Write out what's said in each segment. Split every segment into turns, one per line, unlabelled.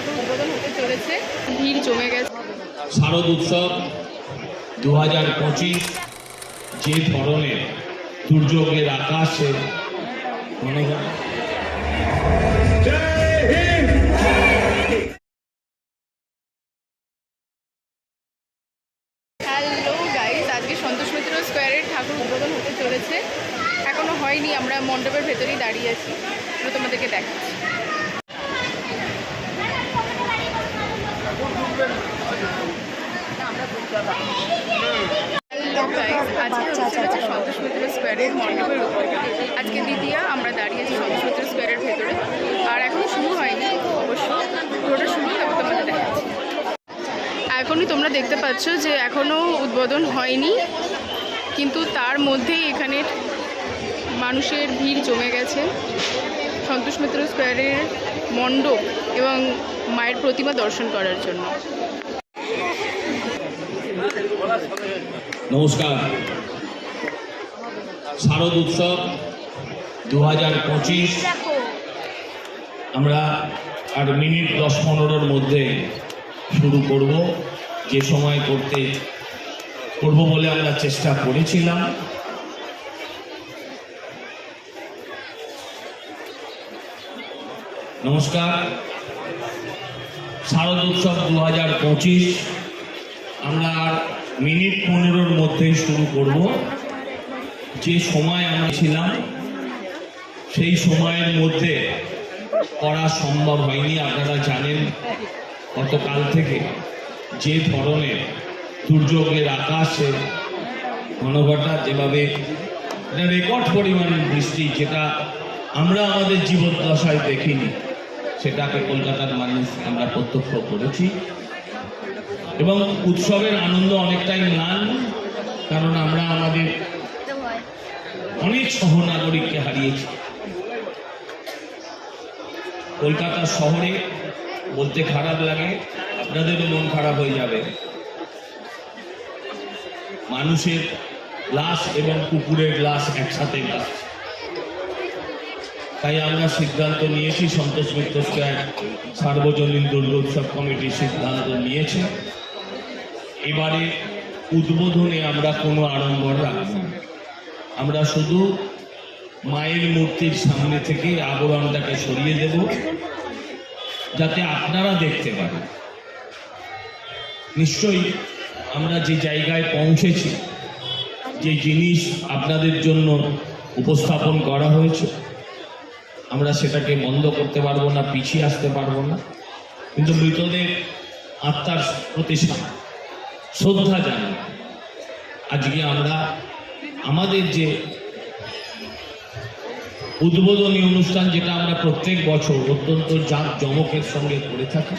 ঠাকুর উদ্বোধন হতে চলেছে, ভিড় জমে গেছে।
শারদ উৎসব 2025 যে ধরনের দুর্যোগের আকাশে
হ্যালো গাইস, আজকে সন্তোষ মিত্র স্কোয়ারের ঠাকুর উদ্বোধন হতে চলেছে। এখনো হয়নি, আমরা মণ্ডপের ভেতরেই দাঁড়িয়ে আছি, তোমাদেরকে দেখাচ্ছি। আজকে হচ্ছে সন্তোষ মিত্র স্কোয়ারের মণ্ডপের উপর। আজকে দ্বিতীয়া আমরা দাঁড়িয়ে আছি সন্তোষ মিত্র স্কোয়ারের ভেতরে, আর এখনো শুরু হয়নি, অবশ্য পুরোটা শুরু তারপর তোমাদের দেখাচ্ছি। এখনই তোমরা দেখতে পাচ্ছ যে এখনও উদ্বোধন হয়নি, কিন্তু তার মধ্যেই এখানে মানুষের ভিড় জমে গেছে সন্তোষ মিত্র স্কোয়ারের মণ্ডপ এবং মায়ের প্রতিমা দর্শন করার জন্য।
নমস্কার। শারদ উৎসব 2025 আমরা আর মিনিট 10-15-র মধ্যে শুরু করব। যে সময় করব বলে আমরা চেষ্টা করেছিলাম। নমস্কার। শারদ উৎসব 2025 আমরা আর মিনিট 15-র মধ্যেই শুরু করব। যে সময় আমরা ছিলাম সেই সময়ের মধ্যে করা সম্ভব হয়নি। আপনারা জানেন গতকাল থেকে যে ধরনের দুর্যোগের আকাশে ঘনঘটা যেভাবে রেকর্ড পরিমাণের বৃষ্টি, যেটা আমরা আমাদের জীবদ্দশায় দেখিনি, সেটাকে কলকাতার মানুষ আমরা প্রত্যক্ষ করেছি। এবং উৎসবের আনন্দ অনেকটাই ম্লান, কারণ আমরা আমাদের অনেক সহনাগরিককে হারিয়েছি। কলকাতা শহরে বলতে খারাপ লাগে, আপনাদেরও মন খারাপ হয়ে যাবে, মানুষের লাশ এবং কুকুরের লাশ একসাথে ভাসছে। তাই আমরা সিদ্ধান্ত নিয়েছি, সন্তোষ মিত্র স্কয়ার সার্বজনীন দুর্গোৎসব কমিটি সিদ্ধান্ত নিয়েছে, এবারে উদ্বোধনে আমরা কোনো আড়ম্বর রাখব না। আমরা শুধু মায়ের মূর্তির সামনে থেকে আবরণটাকে সরিয়ে দেব, যাতে আপনারা দেখতে পারেন। নিশ্চয়ই আমরা যে জায়গায় পৌঁছেছি, যে জিনিস আপনাদের জন্য উপস্থাপন করা হয়েছে, আমরা সেটাকে বন্ধ করতে পারবো না, পিছিয়ে আসতে পারবো না। কিন্তু মৃতদের আত্মার প্রতি শ্রদ্ধা জানাই আজকে আমরা আমাদের যে উদ্বোধনী অনুষ্ঠান, যেটা আমরা প্রত্যেক বছর অত্যন্ত জাঁকজমকের সঙ্গে করে থাকি,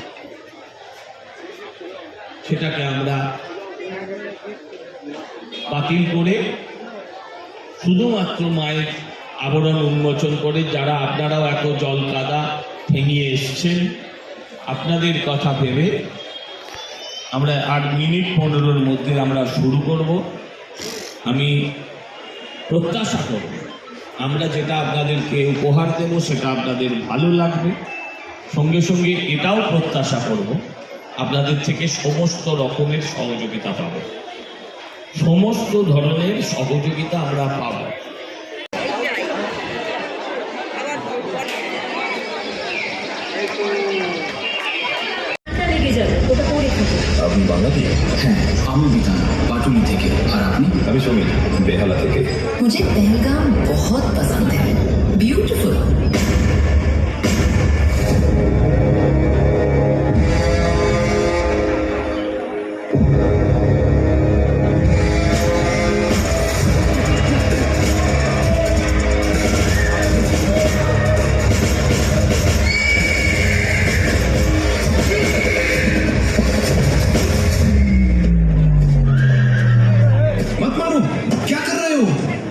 সেটাকে আমরা বাতিল করে শুধুমাত্র মায়ের আবরণ উন্মোচন করে, যারা আপনারাও এত জল কাদা ঠেঙিয়ে এসছেন, আপনাদের কথা ভেবে আমরা 8 মিনিট 15-র মধ্যে আমরা শুরু করব। আমি প্রত্যাশা করব আমরা যেটা আপনাদেরকে উপহার দেব সেটা আপনাদের ভালো লাগবে। সঙ্গে সঙ্গে এটাও প্রত্যাশা করব আপনাদের থেকে সমস্ত রকমের সহযোগিতা পাব, সমস্ত ধরনের সহযোগিতা আমরা পাব।
আপনি বাংলাদেশ? হ্যাঁ, আমি বিধান पाटुली থেকে। আর আপনি? আমি সমীর, বেহালা থেকে। मुझे पहलगाम बहुत पसंद है, ब्यूटीफुल।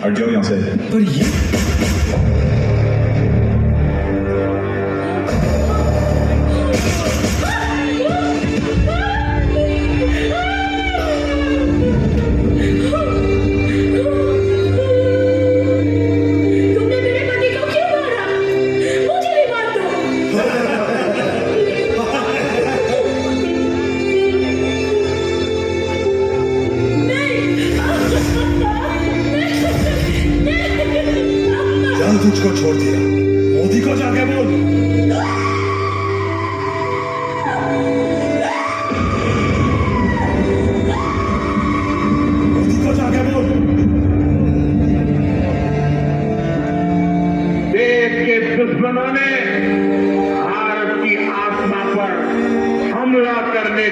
हट जाओ यहाँ से।
पर ये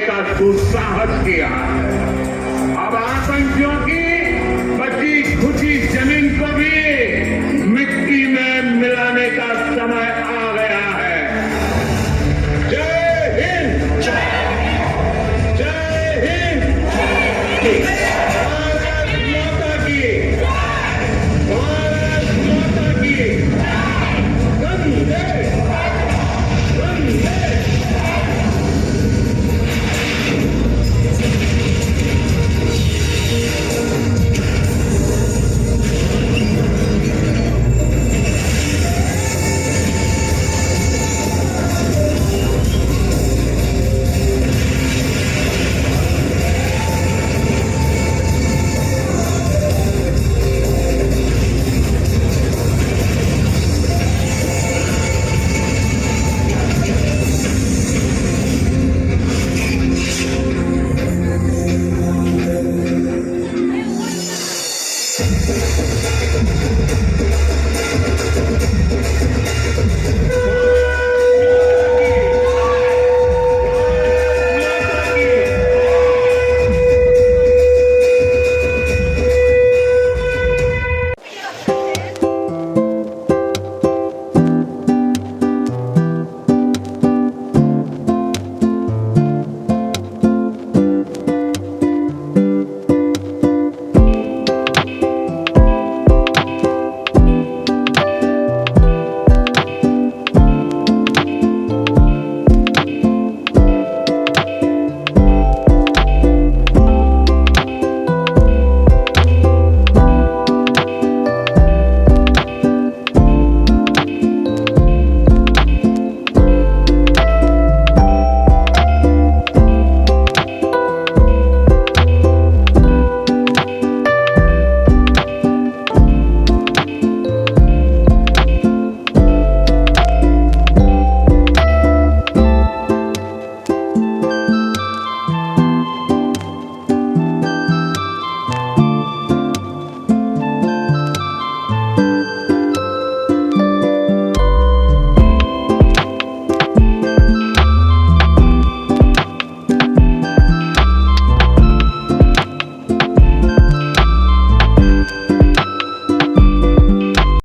का दुस्साहस किया है